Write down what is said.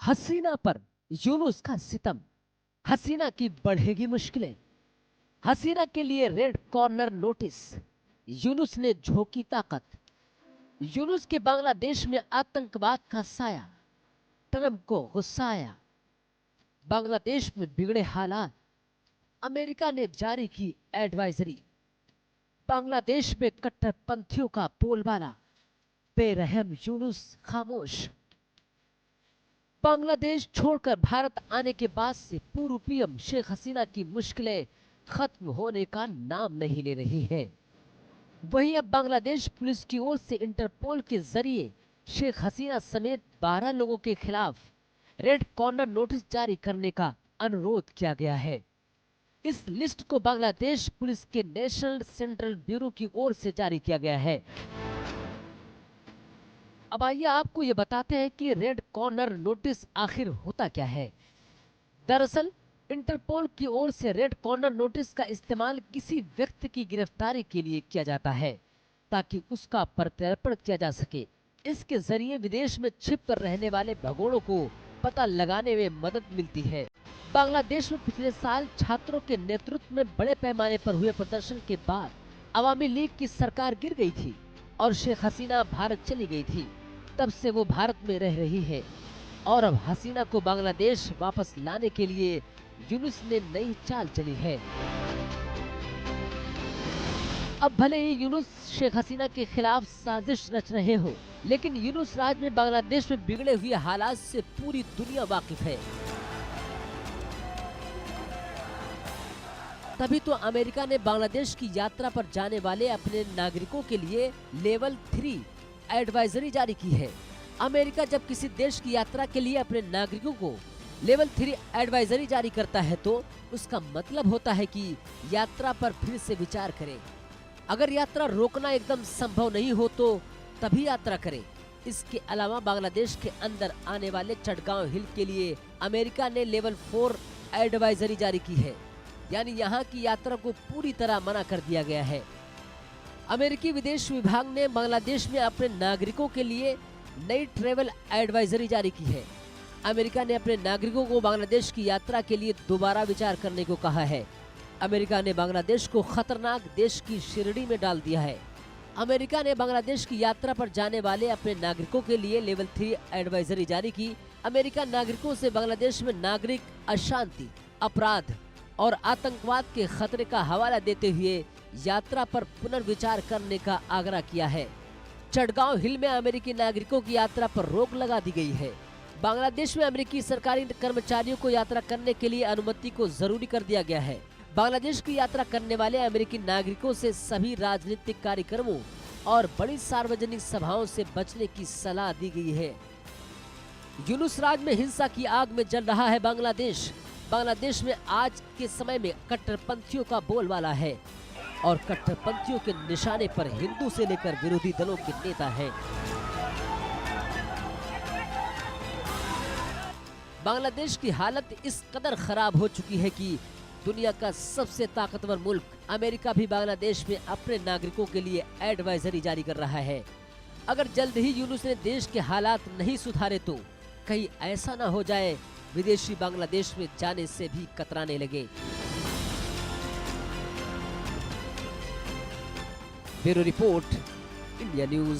हसीना पर यूनुस का सितम। हसीना की बढ़ेगी मुश्किलें। हसीना के लिए रेड कॉर्नर नोटिस। यूनुस ने झोंकी ताकत। यूनुस के बांग्लादेश में आतंकवाद का साया। ट्रंप को गुस्सा आया। बांग्लादेश में बिगड़े हालात। अमेरिका ने जारी की एडवाइजरी। बांग्लादेश में कट्टरपंथियों का बोलबाला। बेरहम यूनुस खामोश। बांग्लादेश छोड़कर भारत आने के बाद से पूर्व पीएम शेख हसीना की मुश्किलें खत्म होने का नाम नहीं ले रही हैं। वहीं अब बांग्लादेश पुलिस की ओर से इंटरपोल के जरिए शेख हसीना समेत 12 लोगों के खिलाफ रेड कॉर्नर नोटिस जारी करने का अनुरोध किया गया है। इस लिस्ट को बांग्लादेश पुलिस के नेशनल सेंट्रल ब्यूरो की ओर से जारी किया गया है। अब आइए आपको ये बताते हैं कि रेड कॉर्नर नोटिस आखिर होता क्या है। दरअसल इंटरपोल की ओर से रेड कॉर्नर नोटिस का इस्तेमाल किसी व्यक्ति की गिरफ्तारी के लिए किया जाता है ताकि उसका प्रत्यर्पण किया जा सके। इसके जरिए विदेश में छिप कर रहने वाले भगोड़ों को पता लगाने में मदद मिलती है। बांग्लादेश में पिछले साल छात्रों के नेतृत्व में बड़े पैमाने पर हुए प्रदर्शन के बाद अवामी लीग की सरकार गिर गई थी और शेख हसीना भारत चली गई थी। तब से वो भारत में रह रही है और अब हसीना को बांग्लादेश वापस लाने के लिए यूनुस ने नई चाल चली है। अब भले ही यूनुस शेख हसीना के खिलाफ साजिश रच रहे हो, लेकिन यूनुस राज में बांग्लादेश में बिगड़े हुए हालात से पूरी दुनिया वाकिफ है। तभी तो अमेरिका ने बांग्लादेश की यात्रा पर जाने वाले अपने नागरिकों के लिए लेवल 3 एडवाइजरी जारी की है। अमेरिका जब किसी देश की यात्रा के लिए अपने नागरिकों को लेवल 3 एडवाइजरी जारी करता है तो उसका मतलब होता है कि यात्रा पर फिर से विचार करें। अगर यात्रा रोकना एकदम संभव नहीं हो तो तभी यात्रा करें। इसके अलावा बांग्लादेश के अंदर आने वाले चटगांव हिल के लिए अमेरिका ने लेवल 4 एडवाइजरी जारी की है, यानी यहाँ की यात्रा को पूरी तरह मना कर दिया गया है। अमेरिकी विदेश विभाग ने बांग्लादेश में अपने नागरिकों के लिए नई ट्रेवल एडवाइजरी जारी की है। अमेरिका ने अपने नागरिकों को बांग्लादेश की यात्रा के लिए दोबारा विचार करने को कहा है। अमेरिका ने बांग्लादेश को खतरनाक देश की श्रेणी में डाल दिया है। अमेरिका ने बांग्लादेश की यात्रा पर जाने वाले अपने नागरिकों के लिए लेवल 3 एडवाइजरी जारी की। अमेरिका नागरिकों से बांग्लादेश में नागरिक अशांति, अपराध और आतंकवाद के खतरे का हवाला देते हुए यात्रा पर पुनर्विचार करने का आग्रह किया है। चटगांव हिल में अमेरिकी नागरिकों की यात्रा पर रोक लगा दी गई है। बांग्लादेश में अमेरिकी सरकारी कर्मचारियों को यात्रा करने के लिए अनुमति को जरूरी कर दिया गया है। बांग्लादेश की यात्रा करने वाले अमेरिकी नागरिकों से सभी राजनीतिक कार्यक्रमों और बड़ी सार्वजनिक सभाओं से बचने की सलाह दी गई है। यूनुस राज में हिंसा की आग में जल रहा है बांग्लादेश। बांग्लादेश में आज के समय में कट्टरपंथियों का बोलबाला है और कट्टरपंथियों के निशाने पर हिंदू से लेकर विरोधी दलों के नेता हैं। बांग्लादेश की हालत इस कदर खराब हो चुकी है कि दुनिया का सबसे ताकतवर मुल्क अमेरिका भी बांग्लादेश में अपने नागरिकों के लिए एडवाइजरी जारी कर रहा है। अगर जल्द ही यूनुस ने देश के हालात नहीं सुधारे तो कहीं ऐसा न हो जाए विदेशी बांग्लादेश में जाने से भी कतराने लगे। Bureau report, India news.